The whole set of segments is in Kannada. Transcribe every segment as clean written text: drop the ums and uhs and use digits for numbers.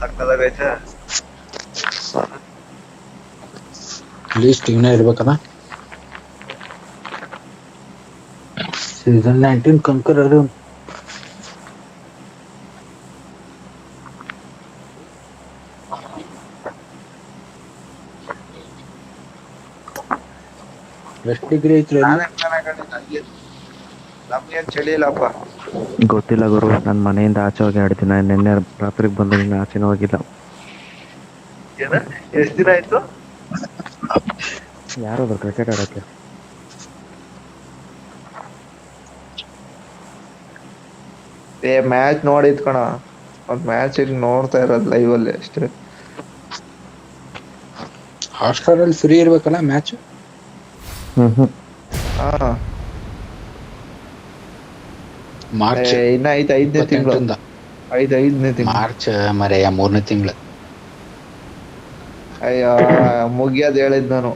ಸಕ್ಕದಾಗೈತೆ. ಲೀಸ್ಟ್ ಇವನೇ ಇರ್ಬೇಕಲ್ಲ. ಸೀಸನ್ 19 ಕಂಕರರ್ ಎಷ್ಟು ಡಿಗ್ರಿ ಐತ್ರಿ ಅಲ್ಲಿ? ನಮ್ಗೇನ್ ಚಳಿ ಇಲ್ಲಪ್ಪ. ಗೊತ್ತಿಲ್ಲ ಗುರು, ನನ್ನ ಮನೆಯಿಂದ ಆಚೆ ಹೋಗಿ 2 ದಿನ, ನಿನ್ನೆ ರಾತ್ರಿಗೆ ಬಂದು ನಿನ್ನ ಆಚೆನೂ ಹೋಗಿಲ್ಲ. ಎಷ್ಟ್ ದಿನ ಆಯ್ತು? ಯಾರೋದ್ರು ಕ್ರಿಕೆಟ್ ಆಡೋಕ್ಕೆ? ಮ್ಯಾಚ್ ನೋಡಿದ್ ಕಣ, ಒಂದ್ ಮ್ಯಾಚ್ ಈಗ ನೋಡ್ತಾ ಇರೋದು ಲೈವ್ ಅಲ್ಲಿ ಅಷ್ಟೇ. ಹಾಟ್ಸ್ಟಾರ್ ಅಲ್ಲಿ ಫ್ರೀ ಇರ್ಬೇಕಲ್ಲ ಮ್ಯಾಚ್? ಹಾ, ಮಾರ್ಚ್ ಇನ್ನ ಐದು 5ನೇ ತಿಂಗಳು. 5ನೇ ತಿಂಗಳು ಮಾರ್ಚ್ ಮರೆಯ 3ನೇ ತಿಂಗಳು. ಅಯ್ಯ, ಮುಗಿಯೋದ್ ಹೇಳಿದ್ ನಾನು,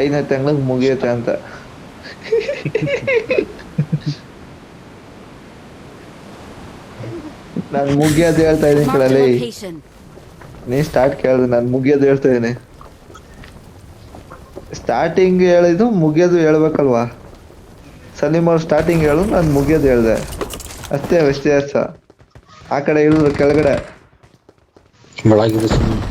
5ನೇ ತಿಂಗಳಿಗೆ ಮುಗಿಯುತ್ತೆ ಅಂತ. ನಾನ್ ಮುಗಿಯೋದ್ ಹೇಳ್ತಾ ಇದೀನಿ ಕಳಲ್ಲಿ, ನೀ ಸ್ಟಾರ್ಟ್ ಕೇಳಿದ್ರೆ ನಾನು ಮುಗಿಯೋದು ಹೇಳ್ತಾ ಇದೀನಿ. ಸ್ಟಾರ್ಟಿಂಗ್ ಹೇಳಿದ್ದು ಮುಗಿಯೋದು ಹೇಳ್ಬೇಕಲ್ವಾ? ಸಲೀಮ್ ಅವ್ರು ಸ್ಟಾರ್ಟಿಂಗ್ ಹೇಳು, ನಾನು ಮುಗಿಯೋದು ಹೇಳ್ದೆ, ಅಷ್ಟೇ ವ್ಯತ್ಯಾಸ. ಆ ಕಡೆ ಇಳಿದ್ರು ಕೆಳಗಡೆ ಬೆಳಗಿದೆ ಸುಮ್ಮನೆ.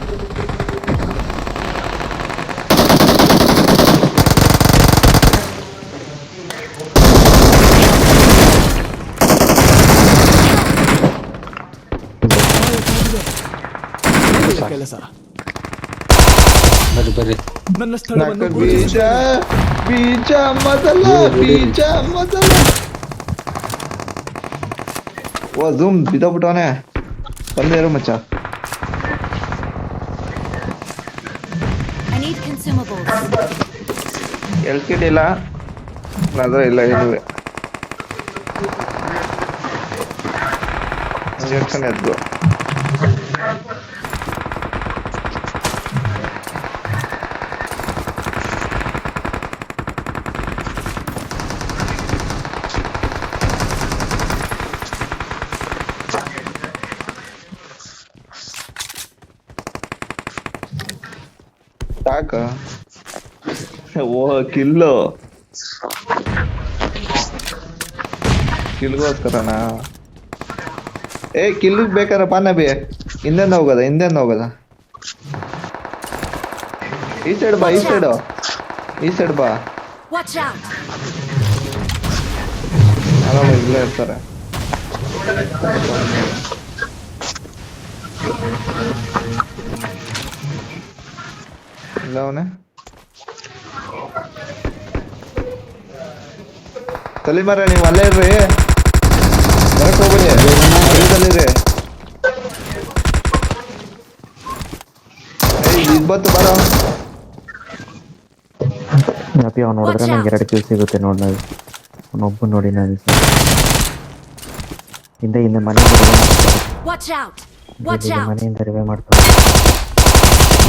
ಬರ್ರಿ ನನ್ನ ಸ್ಥಳವನ್ನು ಬೀಜ ಬೀಜ ಮದಲ ಬೀಜ ಮದಲ. ಓ ಝೂಮ್ ಬಿದ್ದೋಗ್ಬಿಟ್ಟವನೆ. ಬಂದೇ ಇರು ಮಚ್ಚ. ಎಲ್ಕಿಟ್ ಇಲ್ಲ ಅದ್ರ ಇಲ್ಲ, ಇರುವೆ ಇಂಜೆಕ್ಷನ್ ಎದ್ದು. ಸಾಕ? ಓ ಕಿಲ್ಲು, ಕಿಲ್ಗೋಸ್ಕರನಾ? ಕಿಲ್ಗ್ ಬೇಕಾರೆ ಪಾನಬಿ ಹಿಂದೆಂದ ಹೋಗದ. ಈ ಸೈಡ್ ಬಾ, ಈ ಸೈಡ್ ಬಾ. ಆರಾಮ ಇಲ್ಲೇ ಇರ್ತಾರೆ. ಇಲ್ಲ ಅವನೇ ಸಲೀಮರ, ನೀವು ಅಲ್ಲೇ ಇರ್ರಿ, ಬರಕ್ ಹೋಗ್ಬೇಡಿ, ಅಲ್ಲಿರಿ. ಇಬ್ಬತ್ತು ಬರೋ ಅಪ್ಪಿ, ಅವ್ನು ನೋಡಿದ್ರೆ ನಂಗೆ 2 ಕಿಲ್ ಸಿಗುತ್ತೆ ನೋಡಿ. ನಾವು ಅವನೊಬ್ಬ ನೋಡಿ ನಾನು ಹಿಂದೆ ಮನೆಯಿಂದ ರಿವೇ ಮಾಡ್ತಾರೆ.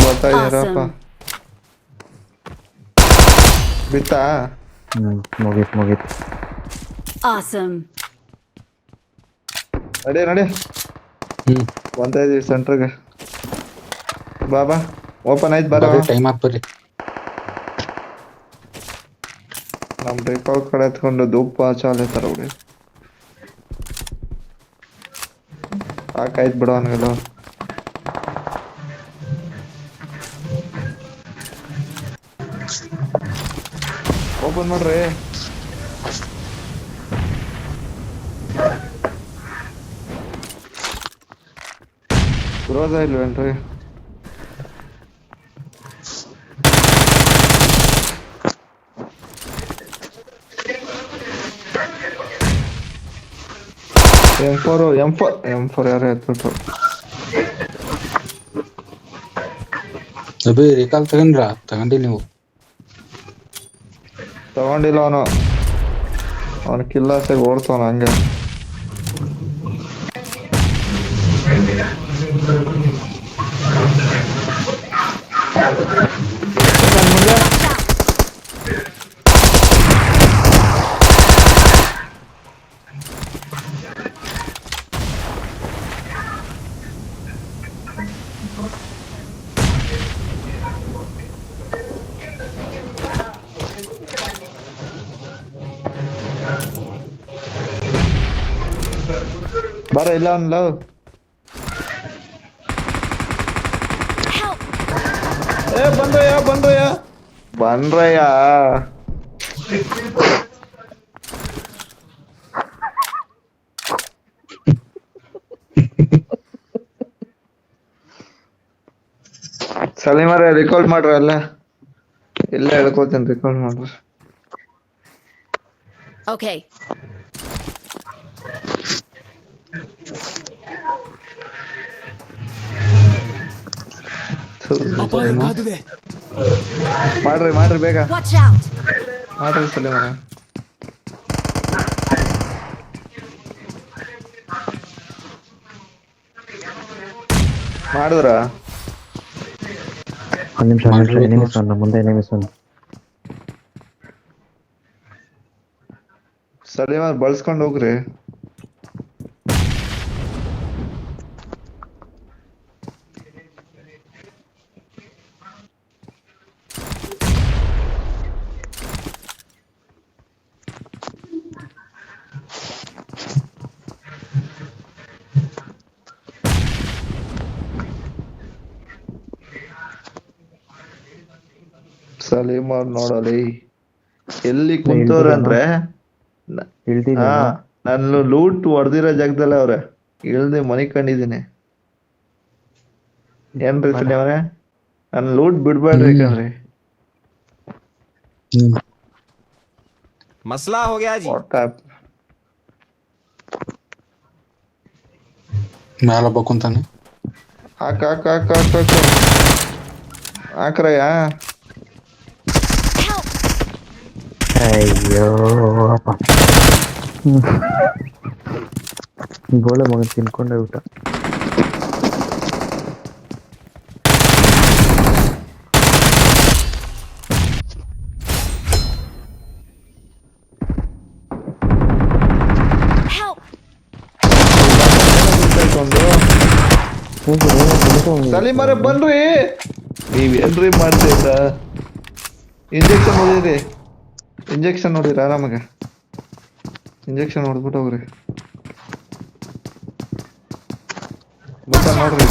ಬರ್ತಾ ಇದ್ದೀರಪ್ಪ. ಬಿತ್ತಾ? ಮುಗೀತು. ನಡಿ ಬಂತಾ ಇದೀವಿ ಸೆಂಟ್ರಿಗೆ. ಬಾ ಓಪನ್ ಆಯ್ತು, ಬರ. ಟೈಮ್ ಆಪ್ ಬರ್ರಿ. ನಮ್ ರೆಕಾರ್ಡ್ ಕಡೆ ಎತ್ಕೊಂಡು ಧೂಪ ಚಾಲೆ ತರ ಹುಡಿ ಸಾಕಾಯ್ತು ಬಿಡು ಅವನಿಗೆಲ್ಲ. ಓಪನ್ ಮಾಡ್ರಿ. ಗ್ರೋಸ ಇಲ್ವೇನ್ರಿ? M4 ಯಾರು ಎತ್ಬಿಟ್ರು. ಅಬೇ ರಿಕಾಲ್ ತಗೊಂಡಿ ನೀವು? ತಗೊಂಡಿಲ್ಲ ಅವನು ಕಿಲ್ಲಾಸೆಗೆ ಓಡ್ತಾವನ ಹಂಗೆ. ಬಾರ ಇಲ್ಲ ಅನ್ಲ Help! ಬಂದ್ರಯ್ಯ ಸಲೀಮರ ರಿಕಾರ್ಡ್ ಮಾಡ್ರ ಅಲ್ಲ ಎಲ್ಲ ಹೇಳ್ಕೋತೇನೆ ರಿಕಾರ್ಡ್ ಮಾಡ್ರಿ Okay. ಮಾಡ್ರಿ ಬೇಗ Watch out! ಮಾಡ್ರಿ ಸಲೀಮರ ಮಾಡಿದ್ರ ಒಂದು ನಿಮಿಷ ಎನಿಮಿಸ್ ಒಂದು ಮುಂದೆ ಎನಿಮಿಸ್ ಒಂದು ಸಲೀಮರ್ ಬಳಸ್ಕೊಂಡು ಹೋಗ್ರಿ ಸಲೀಮರ್ ನೋಡಲಿ ಎಲ್ಲಿ ಕುಂತವ್ರೆ ಅಂದ್ರೆ ಇಳ್ದಿಲ್ಲ ಹಾ ನಾನು ಲೂಟ್ ಹೊಡೆದಿರೋ ಜಾಗದಲ್ಲ ಅವ್ರೆ ಇಳ್ದೆ ಮನೆ ಕಂಡಿದ್ದೀನಿ ಏನ್ರಿ ಸಲೀಮರೇ ನನ್ ಲೂಟ್ ಬಿಡ್ಬೇಡ್ರಿ ಕಣ್ರಿ मसला हो गया जी ಒಟ್ಟ ಮ್ಯಾಲೊಬ್ಬ ಕುಂತಾನೆ ಹಾಕ್ರಯ್ಯ Help! ಅಯ್ಯೋ ಅಪ್ಪ ಗೋಳೆ ಮಗ ತಿನ್ಕೊಂಡೆ ಊಟ Help! ಸಲೀಮರೇ ಬನ್ರಿ ನೀವೇನ್ರಿ ಮಾಡ್ತೀರ ಇಂಜೆಕ್ಷನ್ ಹೊಡೀರಿ ಇಂಜೆಕ್ಷನ್ ಹೊಡೀರಿ ಆರಾಮಾಗ ಇಂಜೆಕ್ಷನ್ ಹೊಡೆದ್ಬಿಟ್ಟು ಹೋಗ್ರಿ ಗೊತ್ತಾ ನೋಡ್ರಿ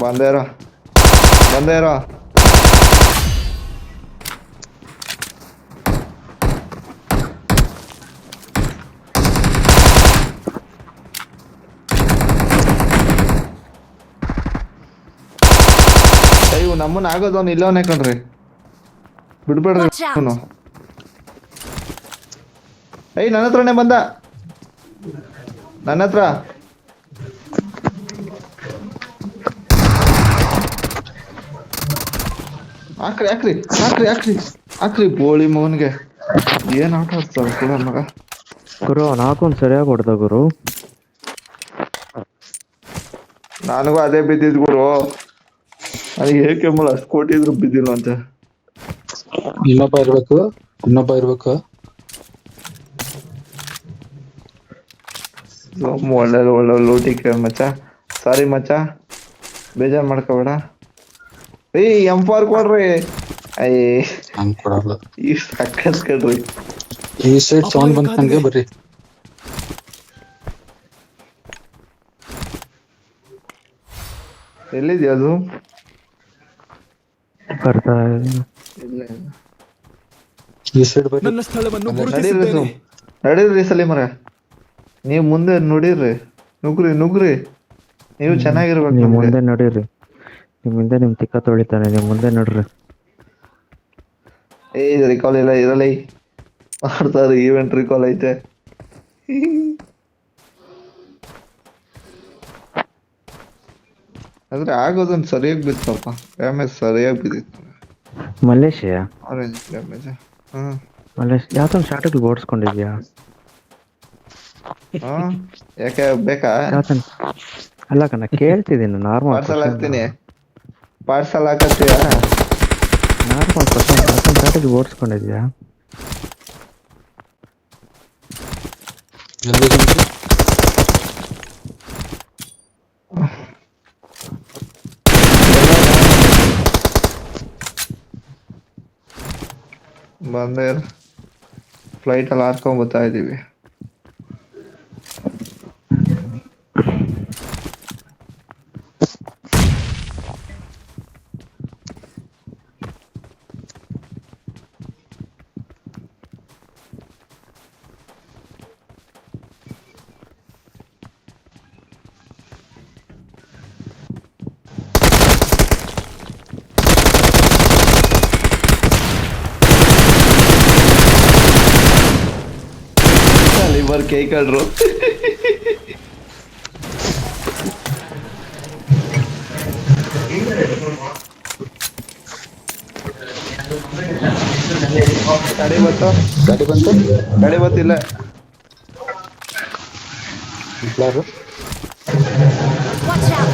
ಬಂದೇರೋ ಅಯ್ಯೋ ನಮ್ಮನ್ನ ಆಗೋದವ್ನು ಇಲ್ಲವನೇ ಕಣ್ರಿ ಬಿಡ್ಬೇಡ್ರಿ Watch out. ಅವನು ಅಯ್ಯ ನನ್ನ ಹತ್ರನೇ ಬಂದ ನನ್ನ ಹತ್ರ ಹಾಕ್ರಿ ಬೋಳಿ ಮಗನ್ಗೆ ಏನ್ ಆಟ ಆಡ್ತಾವ ಕೂಡ ಮಗ ಗುರು ನಾಕೊಂದು ಸರಿಯಾಗಿ ಹೊಡೆದ ಗುರು ನನಗೂ ಅದೇ ಬಿದ್ದಿದ್ ಗುರು ನನಗೆ ಏಕೆ ಮೂಲ ಅಷ್ಟು ಕೊಟ್ಟಿದ್ರು ಬಿದ್ದಿಲ್ಲ ಅಂತ ಇನ್ನೊಬ್ಬ ಇರ್ಬೇಕು ಒಳ್ಳೆ ಲೂಟಿಗೆ ಮಚ್ಚ ಸಾರಿ ಮಚ್ಚ ಬೇಜಾರ್ ಮಾಡ್ಕೋಬೇಡ ಏಯ್ M4 ಕೊಡ್ರಿ ಅಯ್ಯ ಹಂಗ್ ಕೊಡಲ್ಲ ಈ ಸಕ್ಕತ್ ಕಡ್ರಿ ಈ ಸೈಡ್ ಸೌಂಡ್ ಬಂತ ನಂಗೆ ಬರ್ರಿ ಎಲ್ಲಿದ್ಯಾ ಅದು ಬರ್ತಾ ಈ ಸೈಡ್ ಬರ್ರಿ ನನ್ನ ಸ್ಥಳವನ್ನು ನಡೀರಿ ಸಲೀಮರ ನೀವ್ ಮುಂದೆ ನೋಡಿರ್ರಿ ನುಗ್ರಿ ನೀವು ಚೆನ್ನಾಗಿರ್ಬೇಕು ನೀವು ನಮ್ಗೆ. ಮುಂದೆ ನಡೀರಿ ನಿಮ್ ಹಿಂದೆ ನಿಮ್ ತಿಕ್ಕ ತೊಳಿತಾನೆ ನೀವು ಮುಂದೆ ನಡ್ರಿ ರಿಕಾಲ್ ಇಲ್ಲ ಇರಲಿ ಮಾಡ್ತಾರೆ ಈವೆಂಟ್ ರಿಕಾಲ್ ಐತೆ ಆದ್ರೆ ಆಗೋದೊಂದು ಸರಿಯಾಗಿ ಬಿತ್ತಪ್ಪ ಡ್ಯಾಮೇಜ್ ಸರಿಯಾಗಿ ಬಿದ್ದಿತ್ತು ಮಲೇಷಿಯಾ ಆರೆಂಜ್ ಡ್ಯಾಮೇಜ್ ಹ್ಮ್ ಮಲೇಷ್ ಯಾವ್ದೊಂದು ಶಾರ್ಟಿಗೆ ಓಡಿಸ್ಕೊಂಡಿದ್ಯಾ ಯಾಕೆ ಬೇಕಾ ಯಾವ್ದನ್ ಅಲ್ಲ ಕಣ ಕೇಳ್ತಿದ್ದೀನಿ ನಾರ್ಮಲ್ ಪಾರ್ಸಲ್ ಹಾಕ್ತೀನಿ ಪಾರ್ಸಲ್ ಹಾಕತ್ತೀಯಾ ನಾರ್ಮಲ್ ಯಾವ್ದೊಂದು ಶಾರ್ಟಿಗೆ ಓಡಿಸ್ಕೊಂಡಿದ್ಯಾ ಎಲ್ಲಿ ಬಂದೆ ಫ್ಲೈಟಲ್ಲಿ ಹಾರ್ಕೊಂಡ್ ಬರ್ತಾ ಇದೀವಿ. ಲಿವರ್ ಕೈ ಕಳ್ರು. ಗಾಡಿ ಬಂತು, ಗಾಡಿ ಬಂತು. ಗಾಡಿ ಬಂತಿಲ್ಲ. ಫ್ಲಾರು Watch out!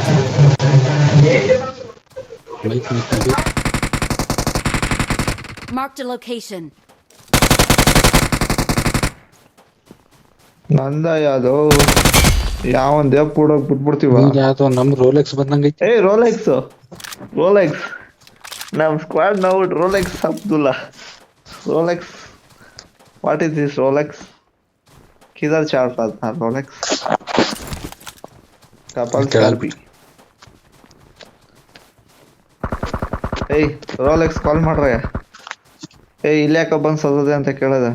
ಬೈಕ್ ನಿಂತಿದೆ. Marked a location. ನಂದ ಯಾವ್ದು ಯಾವನ್ ದೇವ್ ಕೂಡೋಗ್ ಬಿಟ್ಬಿಡ್ತೀವ. ಈಗ ಯಾವ್ದೋ ನಮ್ ರೋಲೆಕ್ಸ್ ಬಂದಂಗೈತಿ. ಏ ರೋಲೆಕ್ಸ್ ನಮ್ ಸ್ಕ್ವಾಡ್ ನಾವು Rolex Abdulla. Rolex what is this Rolex? किधर चार पास था रोलेक्स कपल स्कॉर्पी. ಏಯ್ ರೋಲೆಕ್ಸ್ ಕಾಲ್ ಮಾಡ್ರೆ. ಏಯ್ ಇಲ್ಲಿ ಯಾಕ ಬಂದ್ ಸೋದದೆ ಅಂತ ಕೇಳದ.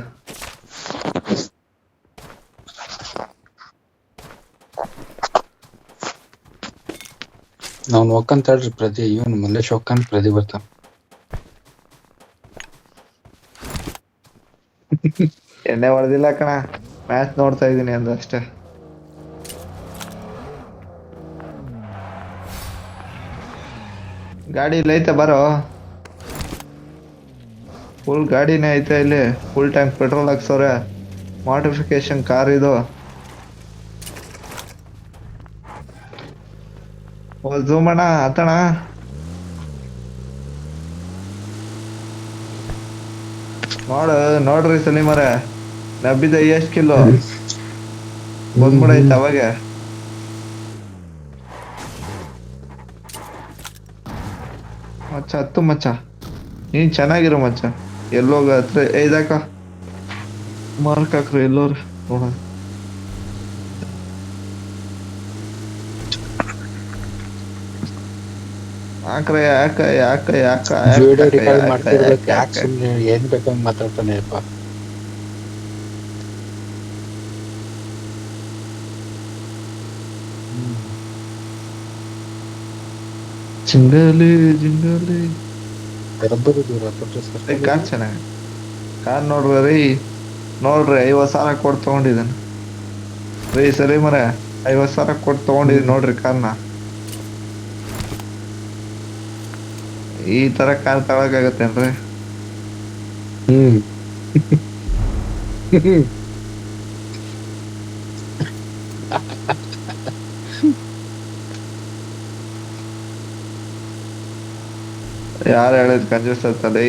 ನಾವ್ ಒಕ್ಕಂತ ಹೇಳ್ರಿ ಪ್ರತಿ ಇವನು ಮಲ್ಲೇಶ್ ಒಕ್ಕಂತ ಪ್ರತಿ ಬರ್ತಾನ. ಎಣ್ಣೆ ಹೊಡೆದಿಲ್ಲ ಕಣ, ಮ್ಯಾಚ್ ನೋಡ್ತಾ ಇದೀನಿ ಅಂದ ಅಷ್ಟೇ. ಗಾಡಿ ಇಲ್ಲ ಐತೆ ಬರೋ. ಫುಲ್ ಗಾಡಿನೇ ಐತೆ ಇಲ್ಲಿ, ಫುಲ್ ಟ್ಯಾಂಕ್ ಪೆಟ್ರೋಲ್ ಹಾಕ್ಸವ್ರೆ. ಮಾಡಿಫಿಕೇಶನ್ ಕಾರ್ ಇದು. ಝೂಮ್ ಅಣ್ಣ ಹತ್ತಣ. ನೋಡ್ರಿ ಸಲೀಮರ ನಬ್ಬಿದ ಎಷ್ಟು ಕಿಲೋ ಬಂದ್ಬಿಡೈತೆ ಅವಾಗ. ಮಚ್ಚ ಹತ್ತು ಮಚ್ಚ, ನೀನ್ ಚೆನ್ನಾಗಿರೋ ಮಚ್ಚ. ಎಲ್ಲೋಗ ಹತ್ರ ಇದಾಕ ಮಾರ್ಕ್ ಹಾಕ್ರಿ ಎಲ್ಲೋರು ನೋಡ. ಹಾಕ್ರೆ ಯಾಕ ವಿಡಿಯೋ ರೆಕಾರ್ಡ್ ಮಾಡ್ತಿರ್ಬೇಕು. ಯಾಕೆ ಸುಮ್ನೆ ಏನ್ ಬೇಕಂಗ್ ಮಾತಾಡ್ತಾನೆ ಅಪ್ಪ. ಜಿಂಗಲಿ ಬರೋಬ್ಬರಿ ದೂರ ಸರ್. ಕಾರ್ ಚೆನ್ನಾಗಿ ಕಾರ್ ನೋಡ್ರಿ ರೀ. ನೋಡ್ರಿ 50,000 ಕೊಟ್ಟು ತಗೊಂಡಿದ್ದಾನೆ ರೀ ಸಲೀಮರ. 50,000 ಕೊಟ್ಟು ತಗೊಂಡಿದ್ದೀನಿ ನೋಡ್ರಿ ಕಾರ್ನ. ಈ ತರ ಕಾರ್ ತಗೊಳಕಾಗತ್ತೇನ್ರಿ? ಯಾರು ಹೇಳಿದ್ ಕಂಜೂಸ್ ಅಂತಲ್ಲ.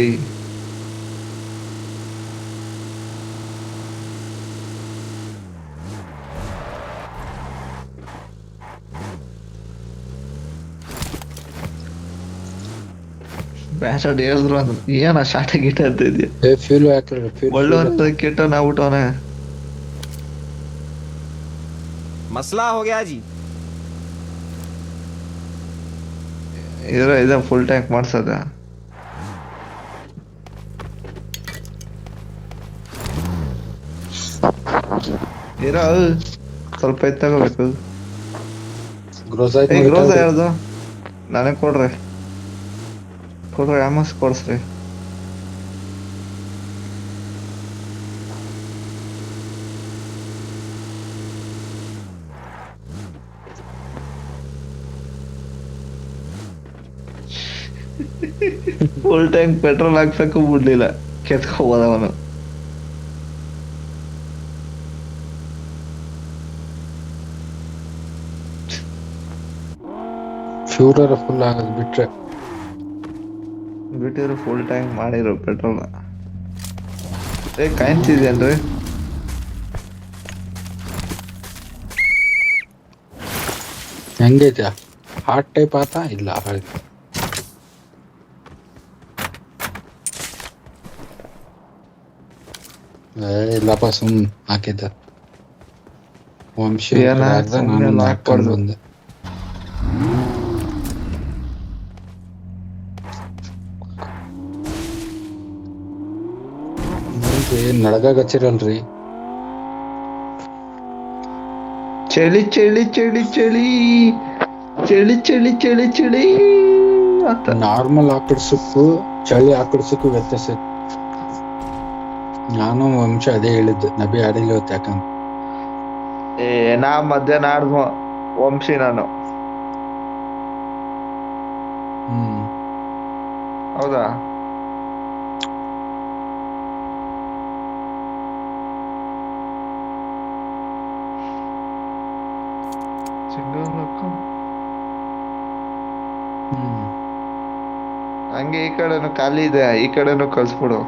ಬ್ಯಾಸಡ್ ಹೇಳಿದ್ರು ಅಂದ್ರು ಏನ ಶಾಟ ಗೀಟ ಅಂತ ಇದೆಯಾ? ಫ್ಯೂಲ್ ಹಾಕ್ರಿ. ಒಳ್ಳೆ ಕೆಟ್ಟ ನಾವುಟವನೆ. मसला हो गया जी. ಇದ ಫುಲ್ ಟ್ಯಾಂಕ್ ಮಾಡ್ಸದ. ಇರೋ ಸ್ವಲ್ಪ ಎತ್ ತಗೋಬೇಕು. ಗ್ರೋಸ್ ಗ್ರೋಸ್ ಯಾರ್ದು? ನನಗೆ ಕೊಡ್ರಿ ಆಮಸ್ ಕೊಡ್ಸ್ರಿ. ಫುಲ್ ಟ್ಯಾಂಕ್ ಪೆಟ್ರೋಲ್ ಹಾಕ್ಸಕ್ಕೂ ಬಿಡ್ಲಿಲ್ಲ, ಕೆತ್ಕೋಬೋದ ಅವನು. ಫ್ಯೂಲರ್ ಫುಲ್ ಆಗೋದು ಬಿಟ್ಟಿದ್ರು ಫುಲ್ ಟ್ಯಾಂಕ್ ಮಾಡಿರೋ ಪೆಟ್ರೋಲ್. ಕಾಯಿನ್ಸಿದೇನ್ರಿ? ಹೆಂಗೈತೆ? ಹಾರ್ಟ್ ಟೈಪ್ ಆತ ಇಲ್ಲ ಹಾಗೆ. ಇಲ್ಲಪ್ಪ ಸುಮ್ ಹಾಕಿದ್ದ ವಂಶಿ ಏನ ಸುಮ್ನೆ ನಾನು ಹಾಕೊಂಡ್ ಹಾಕ್ಬಾರ್ದು. ಬಂದೆ. ನೋಡ್ರಿ ನಡಗಾಗ್ ಹಚ್ಚಿರಲ್ರಿ. ಚಳಿ ಚಳಿ ಚಳಿ ಚಳಿ ಚಳಿ ಚಳಿ ಚಳಿ ಚಳಿ ಅಂತ ನಾರ್ಮಲ್ ಆಕಡ್ಸಕ್ಕೂ ಚಳಿ ಆಕಡ್ಸಕ್ಕೂ ವ್ಯತ್ಯಾಸ ಐತಿ. ನಾನು ವಂಶ ಅದೇ ಹೇಳಿದ್ದೆ, ನಬಿ ಆಡಿಲ್ಲ ಇವತ್ತು ಯಾಕಂತ. ನಾ ಮಧ್ಯಾಹ್ನ ಆಡ್ದು ವಂಶಿ ನಾನು. ಹೌದಾ? ಹಂಗೆ ಈ ಕಡೆನು ಖಾಲಿ ಇದೆ, ಈ ಕಡೆನು ಕಳ್ಸ್ಬಿಡು.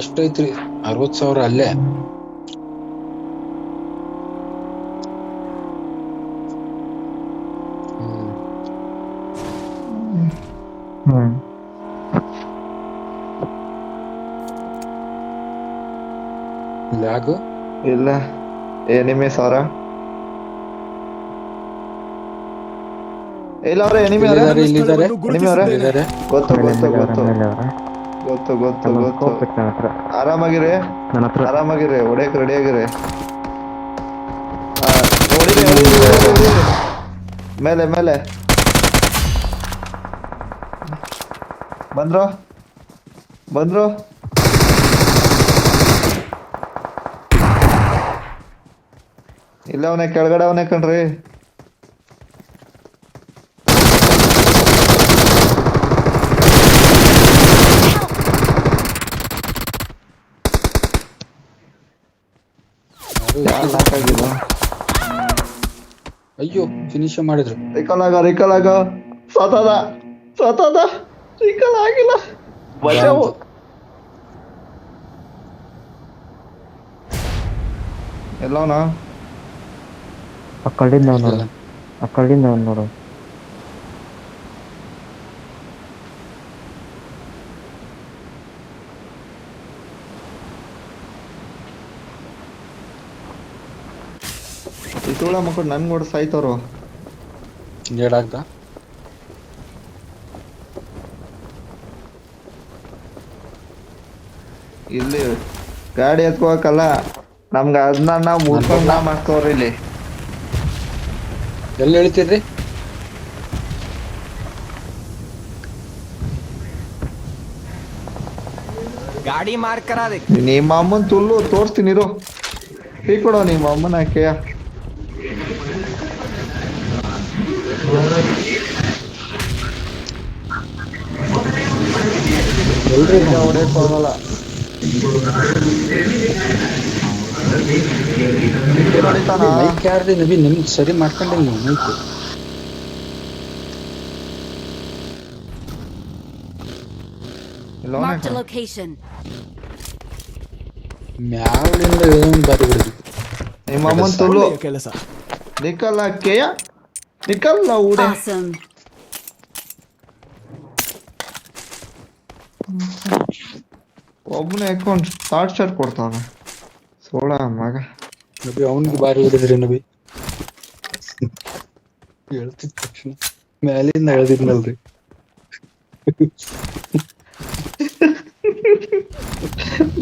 ಎಷ್ಟೈತ್ರಿ? 60,000 ಅಲ್ಲೇ. ಲ್ಯಾಗು ಇಲ್ಲ ಎನಿಮಿ ಸಾರ ಇಲ್ಲ ಅವ್ರೆ ಎನಿಮಿ ಅವರೇ ಇಲ್ಲಿದ್ದಾರೆ. ಎನಿಮಿ ಅವರೇ ಇಲ್ಲಿದ್ದಾರೆ. ಗೊತ್ತು ಗೊತ್ತು ಮೇಲೆ ಗೊತ್ತು ಅವ್ರೆ. ಗೊತ್ತು ಗೊತ್ತು ನನ್ನ ಗೊತ್ತು ಸ್ಕೋಪ್ ಇತ್ತು ನನ್ನ ಹತ್ರ. ಆರಾಮಾಗಿರಿ ನನ್ನ ಹತ್ರ ಆರಾಮಾಗಿರಿ ಹೊಡೆಯಕ್ ರೆಡಿ ಆಗಿರಿ. ಹೊಡಿರಿ ಹೊಡಿರಿ ಹೊಡಿರಿ ಹೊಡಿರಿ. ಮೇಲೆ ಮೇಲೆ ಬಂದ್ರು ಬಂದ್ರು. ಇಲ್ಲ ಅವನೇ ಕೆಳಗಡೆ ಅವನೇ ಕಣ್ರಿ. ಸಾಕಾಗಿಲ್ಲ. ಅಯ್ಯೋ ಫಿನಿಶ್ ಮಾಡಿದ್ರು. ರಿಕಾಲ್ ಆಗ ಸತದ ರಿಕಾಲ್ ಆಗಿಲ್ಲ. ಬಚಾವು ಎಲ್ಲವನ ಆ ಕಳ್ಳಿಂದ ನೋಡು, ಆ ಕಳ್ಳಿಂದ ನೋಡು. ಈ ತೋಳ ಮಕ್ಕಳು ನನ್ ಕೂಡ ಸಾಯ್ತವ್ರು. ಏಡಾಗ್ದ ಇಲ್ಲಿ ಗಾಡಿ ಎತ್ಕೋಕಲ್ಲ ನಮ್ಗ ಅದನ್ನ ನಾವು ಮುರ್ಕೊಂಡ್ ನಾ ಮಾಡ್ತವ್ರಿ ಇಲ್ಲಿ. ಎಲ್ಲಿ ಹೇಳ್ತೀರ್ರಿ? गाड़ी मार्क करा दे। ನಿಮ್ಮ ಅಮ್ಮನ್ ತುಲ್ಲು ತೋರಿಸ್ತೀನಿ ಇರು. ಟೀ ಕೊಡೋ ನಿಮ್ಮ ಅಮ್ಮನ ಆಕೆಯ. ಎಲ್ರಿ ಹೊಡೆಯಕ್ ಹೋಗಲ್ಲ. ಹೊಡಿತಾನ? ಮೈಕ್ ಯಾರ್ರಿ ನಬಿ? ನಿಮ್ಗೆ ಸರಿ ಮಾಡ್ಕೊಂಡಿಲ್ಲ ನೀವು ಮೈಕ್. ಇಲ್ಲ ಅವನೇ Marked a location. ಮ್ಯಾವಳಿಂದ ಏನೊಂದು ಬಾರಿ ಬಿಡಿದ್ವಿ. ನಿಮ್ಮ ಅಮ್ಮನ್ ತುಲ್ಲು ಕೆಲಸ ನಿಕಲ್ಲ ಕೇಯ ನಿಕಲ್ಲ ಊಡೆ. Awesome. ಒಬ್ಬನೇ ಅಕೌಂಟ್ ಸ್ಟಾರ್ಟ್ ಶಾಟ್ ಕೊಡ್ತಾವನ ಸೋಳ ಮಗ. ನಬಿ ಅವನಿಗೆ ಬಾರಿ ಬಿಡಿದ್ರಿ ನಬಿ. ಹೇಳ್ತಿದ್ ತಕ್ಷಣ ಮ್ಯಾಲಿಂದ ಹೇಳ್ದಿದ್ನಲ್ರಿ.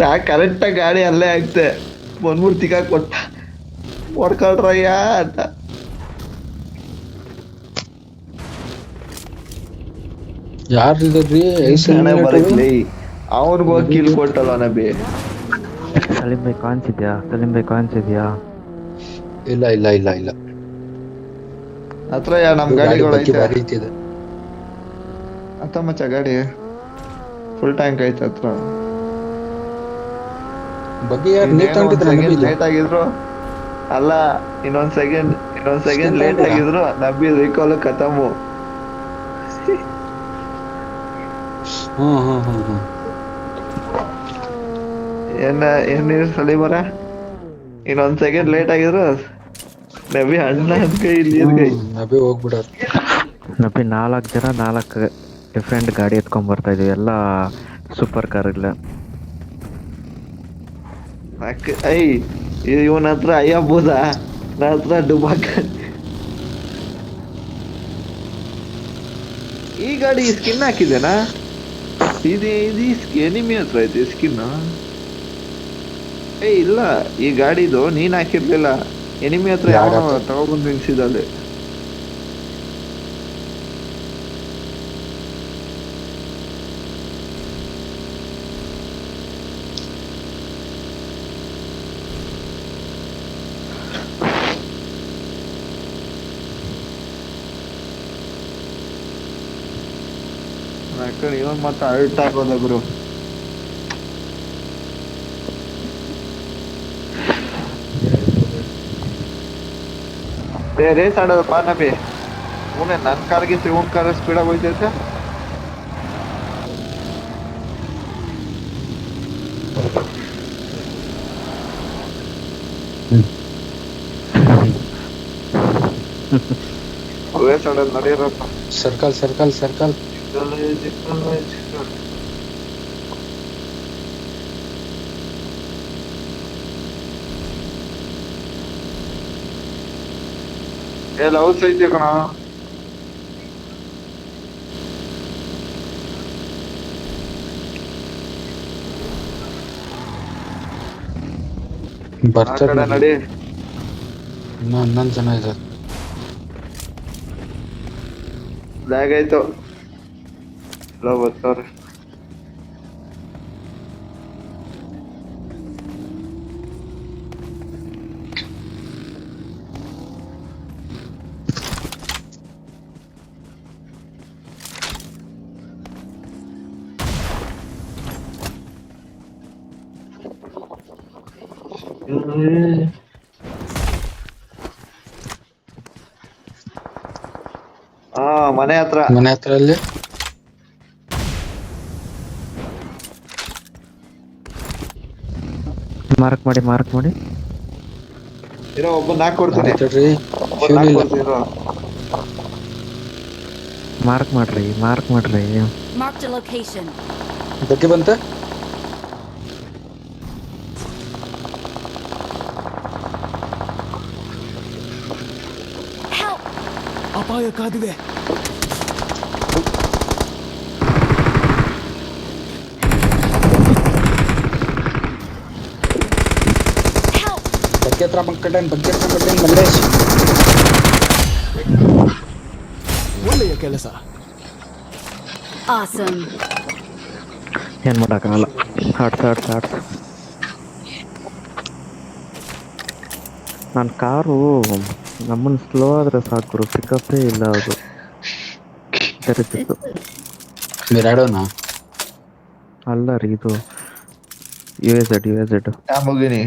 ನಾ ಕರೆಕ್ಟ್ ಗಾಡಿ ಅಲ್ಲೇ ಆಗ್ತೆ ಬಂದ್ಬಿಟ್ಟು ತಿಕ್ಕ ಕೊಟ್ಟ ಹೊಡ್ಕೊಳ್ರಯ್ಯ ಅಂತ. ಯಾರಿದ್ರಿ? ಬರಕ್ಲಿ ಅವನ್ಗ ಹೋಗಿ ಕಿಲ್ ಕೊಟ್ಟಲ್ಲ ನಬಿ. ಸಲೀಂ ಬೈ ಕಾಣಿಸಿದ್ಯಾ? ಸಲೀಂ ಬೈ ಕಾಣಿಸಿದ್ಯಾ? ಇಲ್ಲ ಇಲ್ಲ ಇಲ್ಲ ಇಲ್ಲ. ಹತ್ರ ನಮ್ ಗಾಡಿಗಳು ಐತೆ. ಬಾರಿ ಐತಿದೆ. ಅತ್ತ ಮಚ್ಚ ಗಾಡಿ ಫುಲ್ ಟ್ಯಾಂಕ್ ಐತೆ ಹತ್ರ. ಬಗ್ಗೆ ಯಾರು ನೇತಾಂಟಿದ್ರ ಲೇಟ್ ಆಗಿದ್ರು ಅಲ್ಲ ಇನ್ನೊಂದ್ ಸೆಕೆಂಡ್ ಲೇಟ್ ಆಗಿದ್ರು ನಬಿ ರಿಕಾಲ್ ಖತಮು. ಏನ್ ಸಲೀಮರ ಇನ್ನೊಂದ್ ಸೆಕೆಂಡ್ ಲೇಟ್ ಆಗಿದ್ರು ನಬಿ ಅಣ್ಣ ಕೈ ನೀರ್ ಕೈ ನಬಿ ಹೋಗ್ಬಿಡೋರು. ನಬಿ 4 ಜನ 4 ಡಿಫ್ರೆಂಟ್ ಗಾಡಿ ಎತ್ಕೊಂಡ್ ಬರ್ತಾ ಇದೀವಿ, ಎಲ್ಲ ಸೂಪರ್ ಕಾರ್ ಇಲ್ಲ. ಐ ಇವನ ಹತ್ರ ಅಯ್ಯಬ್ಬೂದ, ನನ್ನ ಹತ್ರ ಡುಬಾಕ. ಈ ಗಾಡಿ ಸ್ಕಿನ್ ಹಾಕಿದ್ದೇನಾ? ಇದು ಎನಿಮಿ ಹತ್ರ ಐತಿ ಸ್ಕಿನ್. ಇಲ್ಲ, ಈ ಗಾಡಿದು ನೀನ್ ಹಾಕಿರ್ಲಿಲ್ಲ, ಎನಿಮಿ ಹತ್ರ ಯಾವ ತಗೊಬಂದು ನಿಲ್ಸಿದಲ್ಲಿ. ಇವನ್ ಮತ್ತೆ ಅಲ್ಟ್ ಆಗೋದ ಗುರು. ರೇಸ್ ಆಡೋದಪ್ಪ ನಬಿ. ನನ್ ಕಾರ್ಗೆ ಇವನ್ ಕಾರ್ ಸ್ಪೀಡಾಗಿ ಹೋಯ್ತೈತೆ. ರೇಸ್ ಆಡೋದು ನಡೆಯರಪ್ಪ. Circle circle circle. ಲವ್ಸ್ ಐತಿ ಕಣ. ಬರ್ತಾರೆ ನಡಿ. ಇನ್ನು 11 ಜನ ಇದ್ದಾರೆ. ಬ್ಲಾಗ್ ಆಯ್ತು. ಬರ್ತಾವ್ರೆ. ಮನೆ ಹತ್ರ ಅಲ್ಲಿ ಮಾರ್ಕ್ ಮಾಡಿ ಇರೋ ಒಬ್ಬ ಕೊಡ್ತೀನಿ. ಮಾರ್ಕ್ ಮಾಡ್ರಿ. Marked a location. ಬಗ್ಗೆ ಬಂತ. Help! ಅಪಾಯ ಕಾದಿದೆ. ಬಗ್ಗೆ ಹತ್ರ ಮಲ್ಲೇಶ್. ಒಳ್ಳೆಯ ಕೆಲಸ. Awesome. ಏನ್ ಮಾಡಕ್ಕಾಗಲ್ಲ. ಆಡ್ಸ. ನನ್ನ ಕಾರು ನಮ್ಮನ್ನು ಸ್ಲೋ ಆದ್ರೆ ಸಾಕು, ಪಿಕಪ್ಪೇ ಇಲ್ಲ. ಅದು ತೆರೆದಿತ್ತು. ಮಿರಾಡೋನಾ? ಅಲ್ಲ ರೀ, ಇದು UAZ. ಮುಗಿನಿ.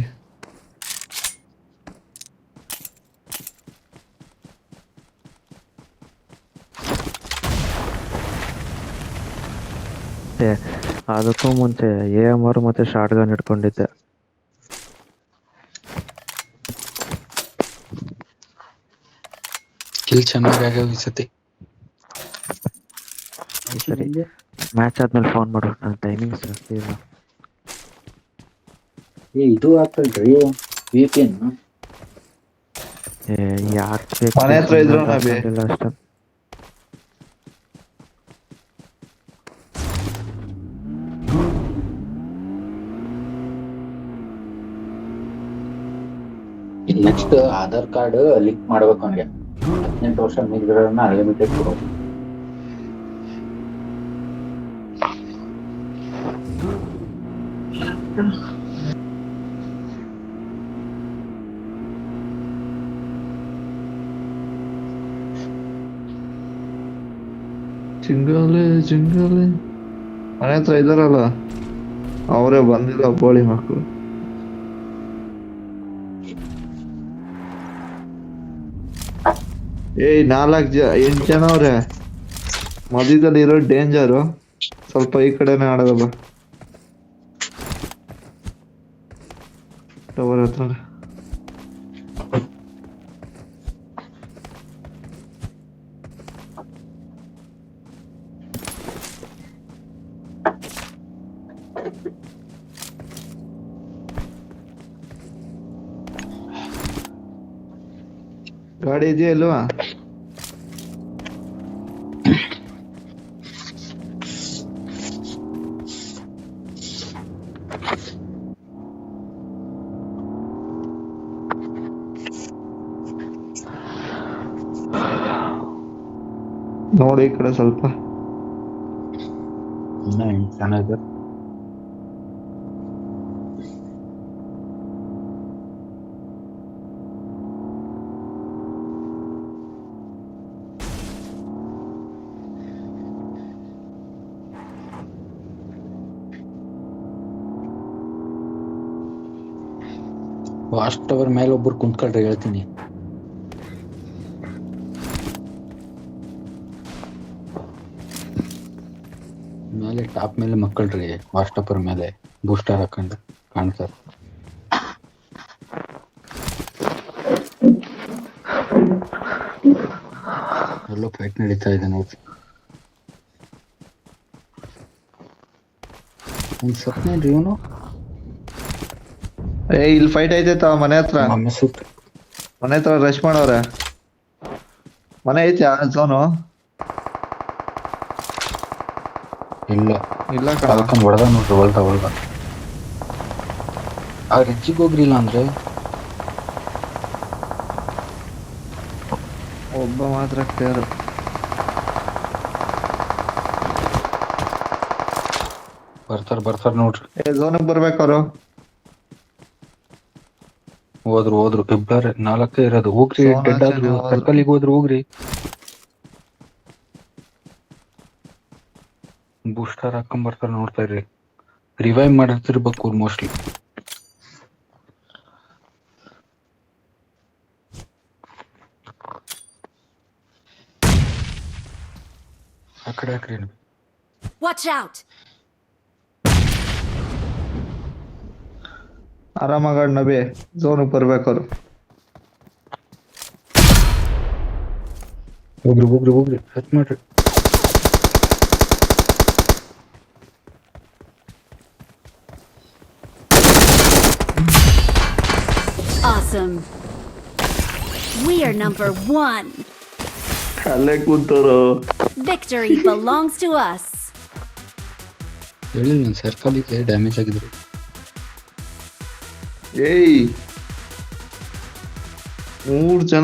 ಅದಕ್ಕೂ ಮುಂಚೆ AMR ಮತ್ತೆ ಶಾರ್ಟ್ ಗನ್ ಇಟ್ಕೊಂಡಿದ್ದೆ. ಕಿಲ್ ಚೆನ್ನಾಗಿ ಈ ಸತಿ. ಸರಿ, ಮ್ಯಾಚ್ ಆದ್ಮೇಲೆ ಫೋನ್ ಮಾಡು, ನನ್ನ ಟೈಮಿಂಗ್ಸ್ ಜಾಸ್ತಿ ಇಲ್ಲ. ಇದು ಹಾಕಲ್ರಿ VPN. ಯಾಕೆ ಮನೆ ಹತ್ರ ಇದ್ರು ನಬಿ. ಅಷ್ಟೇ. ನೆಕ್ಸ್ಟ್ ಆಧಾರ್ ಕಾರ್ಡ್ ಲಿಂಕ್ ಮಾಡ್ಬೇಕು ಅವನಿಗೆ. 18 ವರ್ಷ ಮೀರಿದ್ರನ್ನ ಅನ್ಲಿಮಿಟೆಡ್ ಕೊಡೋದು. ಜಿಂಗಲೆ ಮನೆ ಹತ್ರ ಇದಾರಲ್ಲ, ಅವರೇ ಬಂದಿಲ್ಲ ಬೋಳಿ ಮಕ್ಕಳು. ಏಯ್ 8 ಜನ ಅವ್ರೆ. ಮಧ್ಯದಲ್ಲಿ ಇರೋ ಡೇಂಜರು. ಸ್ವಲ್ಪ ಈ ಕಡೆನೆ ಆಡೋದಲ್ಲ. ಟವರ್ ಹತ್ರ ಗಾಡಿ ಇದೆಯಾ ಇಲ್ವಾ? ನೋಡಿ ಈ ಕಡೆ ಸ್ವಲ್ಪ. ಇನ್ನ 8 ಜನ ಇದ್ದಾರೆ. ವಾಚ್ ಟವರ್ ಮೇಲೆ ಒಬ್ರು ಕುಂತ್ಕೊಳ್ರಿ ಹೇಳ್ತೀನಿ. ಮೇಲೆ ಟಾಪ್ ಮೇಲೆ ಮಕ್ಕಳ್ರಿ, ವಾಚ್ ಟವರ್ ಮೇಲೆ ಬೂಸ್ಟರ್ ಹಾಕೊಂಡು ಕಾಣ್ತಾರೆ. ಎಲ್ಲೋ ಫೈಟ್ ನಡೀತಾ ಇದೆ ನೋಡಿ. ಒಂದ್ ಸತ್ನೇನ್ರಿ ಇವನು. ಇಲ್ಲಿ ಫೈಟ್ ಐತೈತ ಮನೆ ಹತ್ರ. ಒಮ್ಮೆ ಸುಟ್ಟು ಮನೆ ಹತ್ರ ರಶ್ ಮಾಡವ್ರೆ. ಮನೆ ಐತಿ ಝೋನು? ಇಲ್ಲ ಇಲ್ಲ ಕಣ. ಕಳ್ಕೊಂಡ್ ಹೊಡೆದ ನೋಡ್ರಿ, ಹೊಲ್ದ ಆ ರಿಜ್ಜಿಗೆ ಹೋಗ್ರಿಲ್ಲ ಅಂದ್ರೆ ಒಬ್ಬ ಮಾತ್ರ ಕ್ಲಿಯರ್. ಬರ್ತಾರ ನೋಡ್ರಿ. ಝೋನಿಗೆ ಬರ್ಬೇಕು ಅವರು. ಹೋದ್ರು ಇಬ್ಬರೇ, 4 ಇರೋದು. ಹೋಗ್ರಿ, ಡೆಡ್ ಆದ್ರು. ಸರ್ಕಲ್ಗೆ ಹೋದ್ರು, ಹೋಗ್ರಿ. ಬೂಸ್ಟರ್ ಹಾಕೊಂಡ್ ಬರ್ತಾರ, ನೋಡ್ತಾ ಇರ್ರಿ. ರಿವೈವ್ ಮಾಡಿರ್ತಿರ್ಬೇಕು ಮೋಸ್ಟ್ಲಿ. ಆ ಕಡೆ ಹಾಕ್ರಿ. Watch out! ಆರಾಮಾಗಾಡ್ ನಬಿ, ಝೋನಿಗೆ ಬರ್ಬೇಕು ಅವರು. ಹೋಗ್ರಿ ಹತ್ ಮಾಡ್ರಿ. Awesome. We are number 1. ಅಲ್ಲೇ ಕೂತರು. Victory belongs to us. ಹೇಳಿ, ನನ್ನ ಸರ್ಕಲ್ಗೆ ಡ್ಯಾಮೇಜ್ ಆಗಿದ್ರು. ಏಯ್ 3 ಜನ